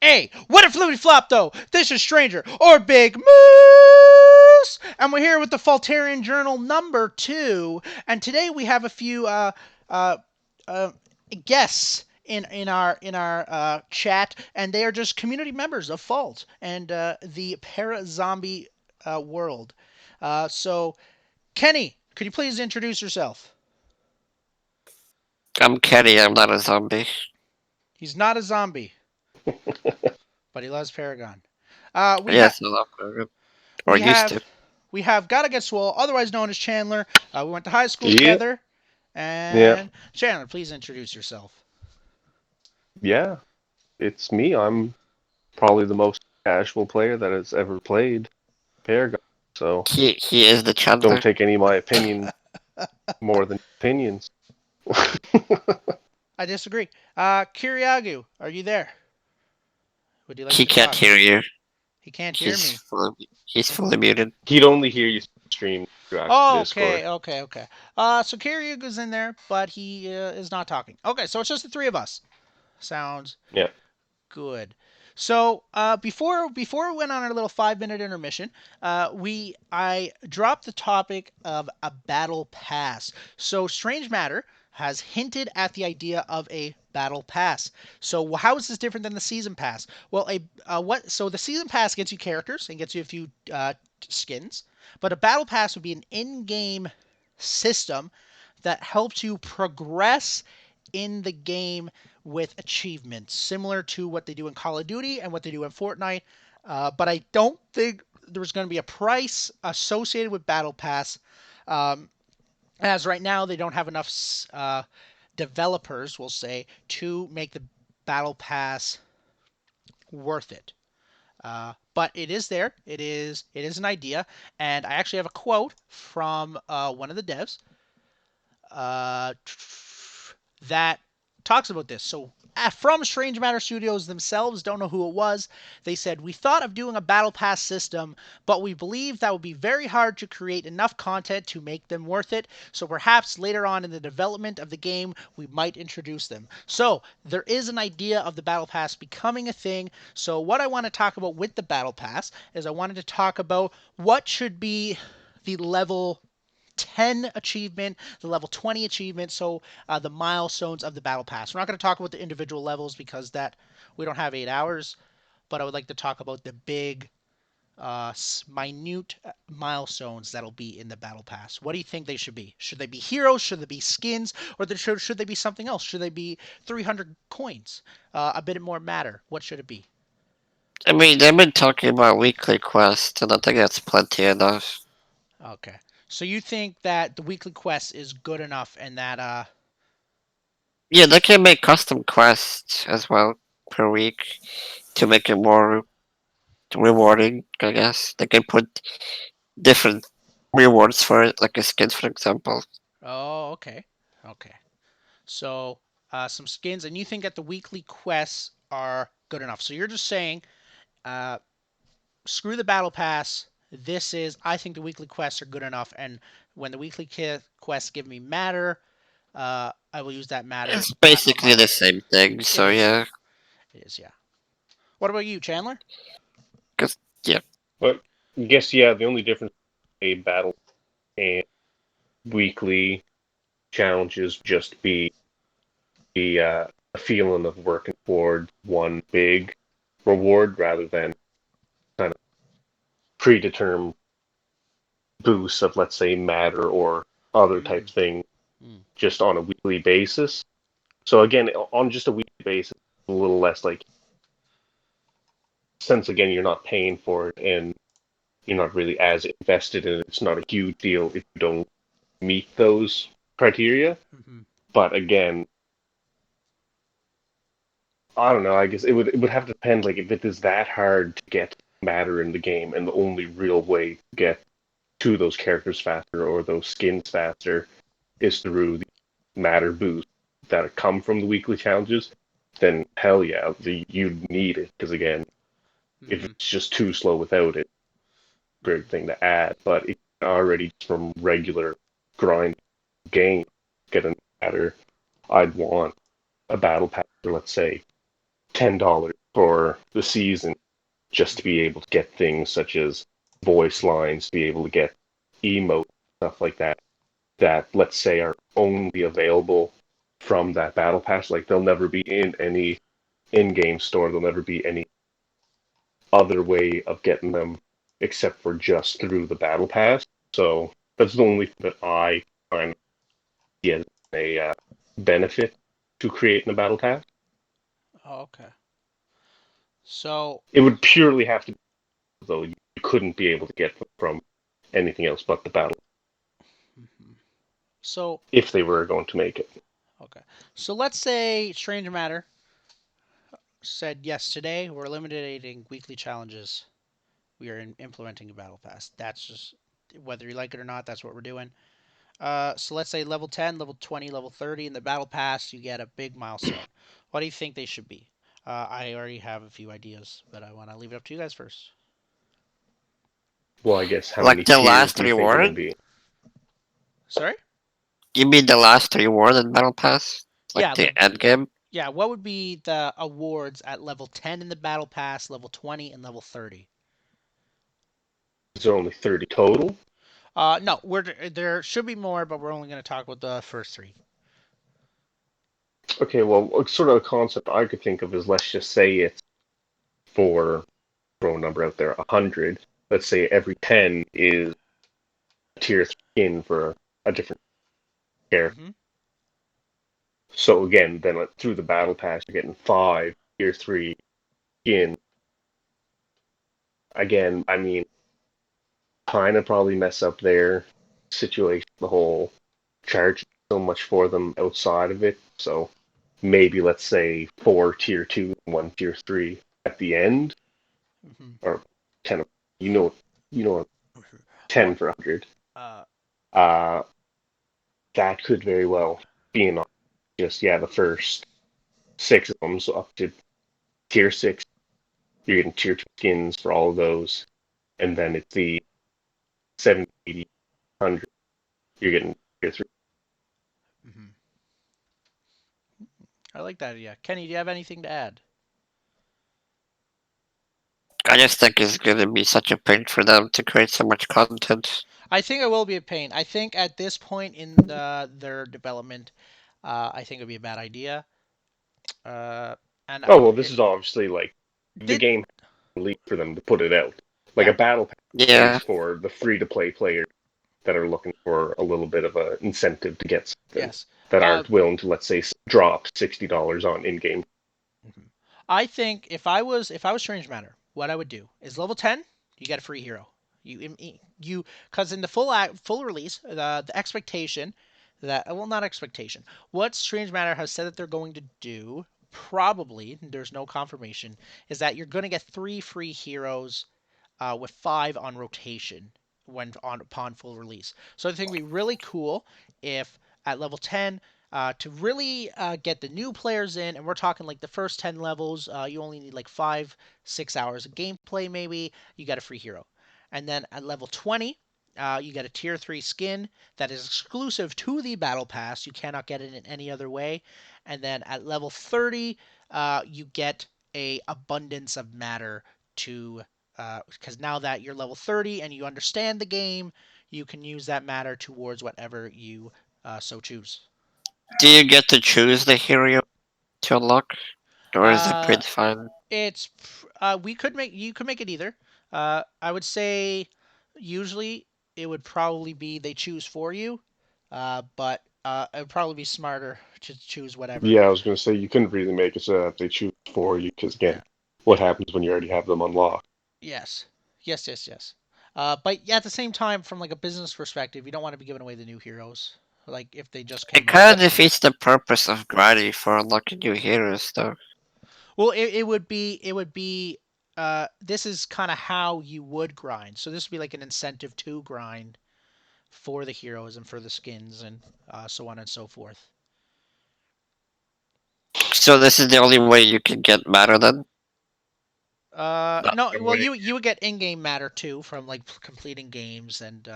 Hey, what a flippity flop though! This is Stranger or Big Moose, and we're here with the Faultarian Journal number 2. And today we have a few uh, uh, guests in our chat, and they are just community members of Fault and the para zombie world. So, Kenny, could you please introduce yourself? I'm Kenny, I'm not a zombie. He's not a zombie, but he loves Paragon. We have Yes, I love Logan. Or we used have to. we have Gotta Get Swole, otherwise known as Chandler. We went to high school Yeah, together. yeah, And Chandler, please introduce yourself. yeah. It's me. I'm probably the most casual player that has ever played Paragon. So He is the don't Chandler. take any of my opinion more than opinions. I disagree. Kiriagu, are you there? Would you like He to can't talk? hear you. He can't hear He's me. fully, he's fully muted. He'd only hear you stream through actual Oh, Discord. okay. So Kiriagu's in there, but he is not talking. Okay, so it's just the three of us. Sounds Yeah. good. So before we went on our little 5 minute intermission, I dropped the topic of a battle pass. So Strange Matter has hinted at the idea of a battle pass. So how is this different than the season pass? Well, a what? So the season pass gets you characters and gets you a few skins, but a battle pass would be an in-game system that helps you progress in the game with achievements, similar to what they do in Call of Duty and what they do in Fortnite. But I don't think there's going to be a price associated with Battle Pass. Um, as right now, they don't have enough developers, we'll say, to make the Battle Pass worth it. But it is there. It is an idea, and I actually have a quote from one of the devs uh, that talks about this. So, from Strange Matter Studios themselves, don't know who it was, they said, "We thought of doing a Battle Pass system, but we believe that would be very hard to create enough content to make them worth it. So, perhaps later on in the development of the game, we might introduce them." So, there is an idea of the Battle Pass becoming a thing. So, what I want to talk about with the Battle Pass is I wanted to talk about what should be the level 10 achievement, the level 20 achievement, so the milestones of the battle pass. We're not going to talk about the individual levels because that we don't have 8 hours, but I would like to talk about the big, minute milestones that'll be in the battle pass. What do you think they should be? Should they be heroes? Should they be skins? Or should they be something else? Should they be 300 coins? A bit more matter. What should it be? I mean, they've been talking about weekly quests, and I think that's plenty enough. Okay. So you think that the weekly quest is good enough and that Yeah, they can make custom quests as well per week to make it more rewarding, I guess. They can put different rewards for it, like a skin, for example. oh, okay. Okay. So some skins, and you think that the weekly quests are good enough. So you're just saying, uh, screw the battle pass. I think the weekly quests are good enough, and when the weekly quests give me matter, I will use that matter It's basically among. the same thing, It so is, yeah, yeah. it is, yeah. What about you, Chandler? Cause, yeah. But I guess, yeah, the only difference between a battle and weekly challenges just be the feeling of working toward one big reward rather than kind of predetermined boosts of, let's say, matter or other type Mm, thing mm, just on a weekly basis. So again, on just a weekly basis, a little less like since again you're not paying for it and you're not really as invested in it. It's not a huge deal if you don't meet those criteria. mm-hmm, But again, I don't know. I guess it would have to depend. Like if it is that hard to get matter in the game, and the only real way to get to those characters faster or those skins faster is through the matter boost that come from the weekly challenges, then hell yeah, you need it because again, if mm-hmm, it's just too slow without it, great mm-hmm. thing to add. But if you already from regular grind game get a matter, I'd want a battle pass for let's say $10 for the season just to be able to get things such as voice lines, to be able to get emote, stuff like that, that let's say are only available from that battle pass. Like they'll never be in any in-game store. There'll never be any other way of getting them except for just through the battle pass. So that's the only thing that I find as a benefit to creating a battle pass. Oh, okay. So, It would purely have to be, though you couldn't be able to get them from anything else but the battle mhm. so if they were going to make it. okay. So let's say Strange Matter said yes today. We're eliminating weekly challenges. We are implementing a battle pass. That's just whether you like it or not. That's what we're doing. So let's say level 10, level 20, level 30 in the battle pass. You get a big milestone. What do you think they should be? I already have a few ideas, but I want to leave it up to you guys first. Well, I guess how Like many the tiers last do you think it would reward? be? Sorry? You mean the last reward in Battle Pass? Like Yeah, the end game? yeah. What would be the awards at level 10 in the battle pass, level 20, and level 30? Is there only 30 total? No, there should be more, but we're only going to talk about the first three. Okay, well, sort of a concept I could think of is let's just say it's for throw a number out there, 100. Let's say every 10 is a tier 3 skin for a different character. Mm-hmm. So again, then through the battle pass, you're getting 5 tier 3 skin. Again, I mean, kind of probably mess up their situation, the whole charge so much for them outside of it. So maybe let's say 4 tier 2 and 1 tier 3 at the end, Mm-hmm. or 10, you know, What? 10 for 100. Uh, Uh, that could very well be an just, yeah, the first 6 of them, so up to tier 6, you're getting tier 2 skins for all of those. And then it's the 70, 80, 100, you're getting tier 3. mm-hmm. I like that idea. Kenny, do you have anything to add? I just think it's gonna be such a pain for them to create so much content. I think it will be a pain. I think at this point in their development, I think it would be a bad idea. Uh, and Oh, well, this is obviously like the did game lead for them to put it out. Like yeah, a battle pass is Yeah. for the free to play players that are looking for a little bit of an incentive to get something, yes. that Uh, aren't willing to, let's say, drop $60 on in game. mhm. I think if I was Strange Matter, what I would do is level 10, you get a free hero. You because in the full release, the expectation that well not expectation, what Strange Matter has said that they're going to do probably there's no confirmation is that you're going to get 3 free heroes with 5 on rotation when on upon full release. So I think it'd be really cool if at level 10 to really get the new players in, and we're talking like the first 10 levels, you only need like 5, 6 hours of gameplay, maybe. You get a free hero. And then at level 20, you get a tier 3 skin that is exclusive to the Battle Pass. You cannot get it in any other way. And then at level 30, you get a abundance of matter to because now that you're level 30 and you understand the game, you can use that matter towards whatever you so choose. Do you get to choose the hero to unlock? Or is it Uh, predefined? it's we could make you could make it either. I would say usually it would probably be they choose for you, but it would probably be smarter to choose whatever. Yeah, I was going to say you couldn't really make it so that they choose for you, because Yeah. again, what happens when you already have them unlocked? Yes. Yes. Yes. Yes. But yeah, at the same time, from like a business perspective, you don't want to be giving away the new heroes. Like if they just It came out. kind of defeats the purpose of grinding for unlocking new heroes, though. Well, it would be this is kind of how you would grind. So this would be like an incentive to grind for the heroes and for the skins and so on and so forth. So this is the only way you can get matter then? No, That well way. you would get in-game matter too from like completing games and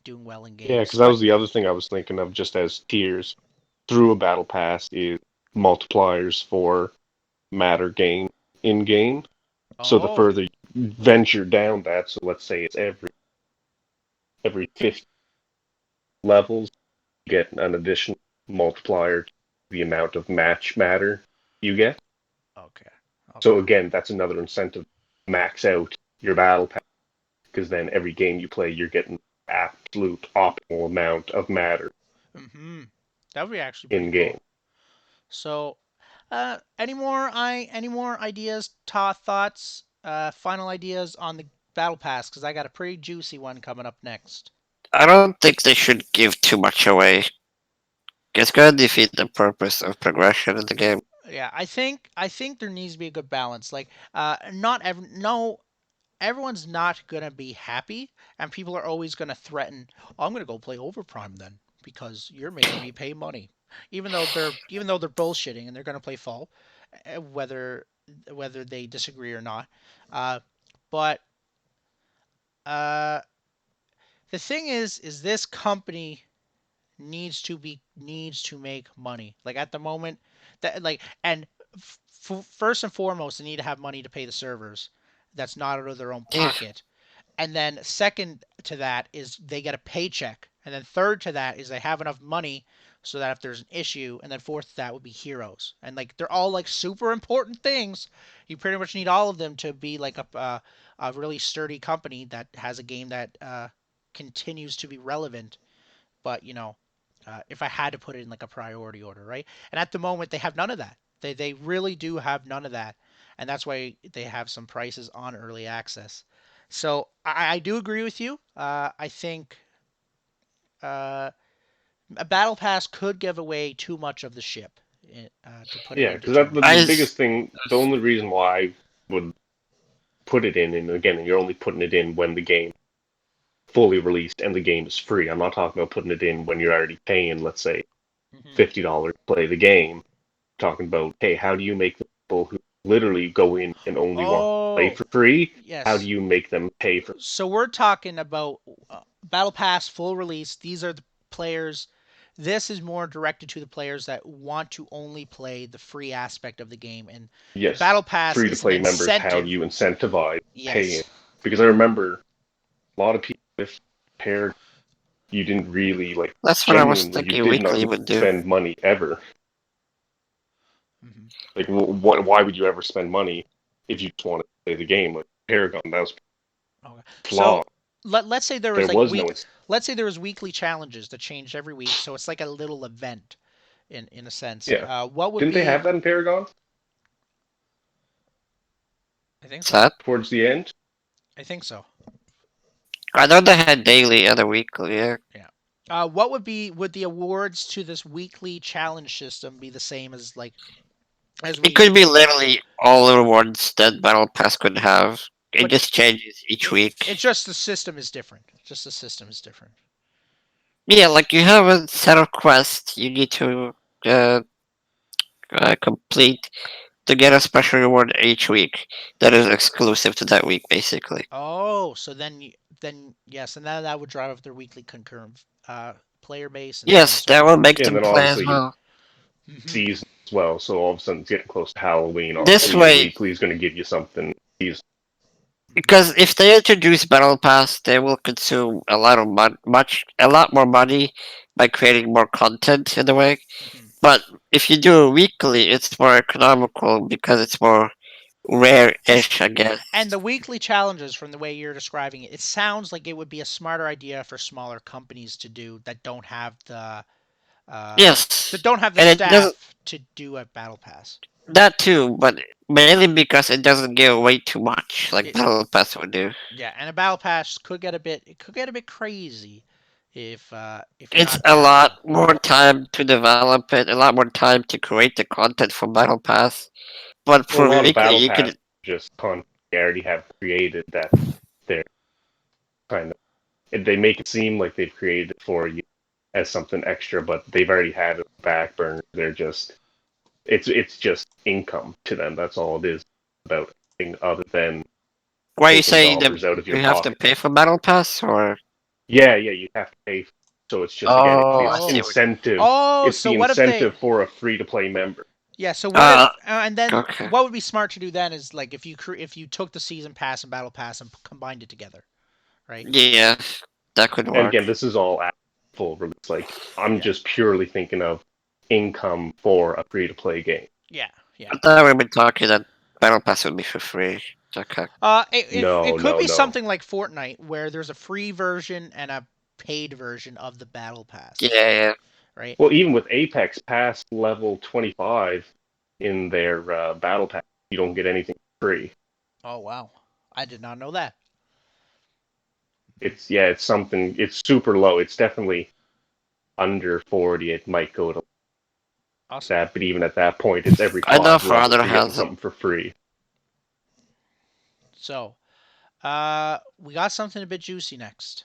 doing well in Yeah, games. because that But was the other thing I was thinking of just as tiers through a battle pass is multipliers for matter gain in game. So the Oh, further you venture down that, so let's say it's every 50 levels, you get an additional multiplier to the amount of match matter you get. okay, So okay. again, that's another incentive to max out your battle pass because then every game you play, you're getting absolute optimal amount of matter Mm-hmm. That would be actually pretty in game. cool. So, any more ideas, thoughts, final ideas on the battle pass? Because I got a pretty juicy one coming up next. I don't think they should give too much away. It's gonna defeat the purpose of progression in the game. Yeah, I think there needs to be a good balance. Like, not every no everyone's not gonna be happy, and people are always gonna threaten. Oh, I'm gonna go play Overprime then because you're making me pay money, even though they're bullshitting and they're gonna play full, whether they disagree or not. Uh, but uh, the thing is this company needs to make money. Like at the moment, that like and first and foremost, they need to have money to pay the servers. That's not out of their own Yeah, pocket. And then second to that is they get a paycheck. And then third to that is they have enough money so that if there's an issue, and then fourth to that would be heroes. And like they're all like super important things. You pretty much need all of them to be like a really sturdy company that has a game that continues to be relevant. But if I had to put it in like a priority order, right? And at the moment, they have none of that. They really do have none of that, and that's why they have some prices on early access. So I do agree with you. I think uh, a battle pass could give away too much of the ship to put it Yeah, into because that terms. the I biggest thing, the only reason why I would put it in, and again, you're only putting it in when the game fully released and the game is free. I'm not talking about putting it in when you're already paying, let's say, Hmm. $50 to play the game. I'm talking about, hey, how do you make the people who literally go in and only want to play Oh, for free? How do yes. you make them pay for? So we're talking about Battle Pass full release. These are the players. This is more directed to the players that want to only play the free aspect of the game, and the Yes, Battle Pass free to is an play members? How do incentive. you incentivize paying? Yes. Because I remember a lot of people with paired, you didn't really like that's what I was genuinely, you thinking did not weekly need would to do. spend money ever. Hmm. Like, why would you ever spend money if you just want to play the game? Like Paragon, that was Okay. flawed. So let's say there There was like was no. week. Let's say there was weekly challenges that changed every week, so it's like a little event in a sense. Yeah, What would didn't they be? have that in Paragon I think so. Sad. towards the end? I think so. I know they had daily and a weekly. Yeah. Yeah. What would the awards to this weekly challenge system be the same as like as It we could be literally all the rewards that Battle Pass could have. It but just changes each it's week. just the system is different. Just the system is different. Yeah, like you have a set of quests you need to uh, complete to get a special reward each week that is exclusive to that week, basically. Oh, so then yes, and that would drive up their weekly concurrent player base and so on and Yes, so that will forth. make Yeah, and them then play as obviously well. Hmm. season as well. So all of a sudden it's getting close to Halloween. This Obviously, your way, weekly is going to give you something. because if they introduce Battle Pass, they will consume a lot of a lot more money by creating more content in a way. Hmm. But if you do it weekly, it's more economical because it's more rare-ish, I guess. And the weekly challenges, from the way you're describing it, it sounds like it would be a smarter idea for smaller companies to do uh, that Yes, don't have the and it doesn't staff to do a battle pass. that too, but mainly because it doesn't give away too much like It, Battle Pass would do. yeah, and a battle pass could get a bit crazy if you're It's not a lot careful. more time to develop it, a lot more time to create the content for Battle Pass. But Well, a for lot of weekly, battle you pass could just content they already have created that they're kind of they make it seem like they've created it for you as something extra, but they've already had it back burner. They're just it's just income to them. That's all it is about anything other than why you taking say that dollars out of your you have to pocket. pay for Battle Pass, or Yeah, yeah, you have to pay. So it's just again, it's oh, the I see Oh, what. incentive. oh, It's so the what if they? incentive for a free to play member. Yeah. So what Uh, if and then okay. what would be smart to do then is like if you took the season pass and battle pass and combined it together, right? Yeah, that could And work. again, this is all full release. Like I'm Yeah. just purely thinking of income for a free to play game. Yeah. Yeah. I thought we've been talking that Battle Pass would be for free. Okay. It No, could no, be no. something like Fortnite where there's a free version and a paid version of the battle Yeah, pass, yeah. right? Well, even with Apex past level 25 in their battle pass, you don't get anything free. Oh wow, I did not know that. It's something. It's super low. It's definitely under 40. It might go to Awesome. that, but even at that point, it's every I know 5 levels Father you're getting has it. something for free. So, we got something a bit juicy next.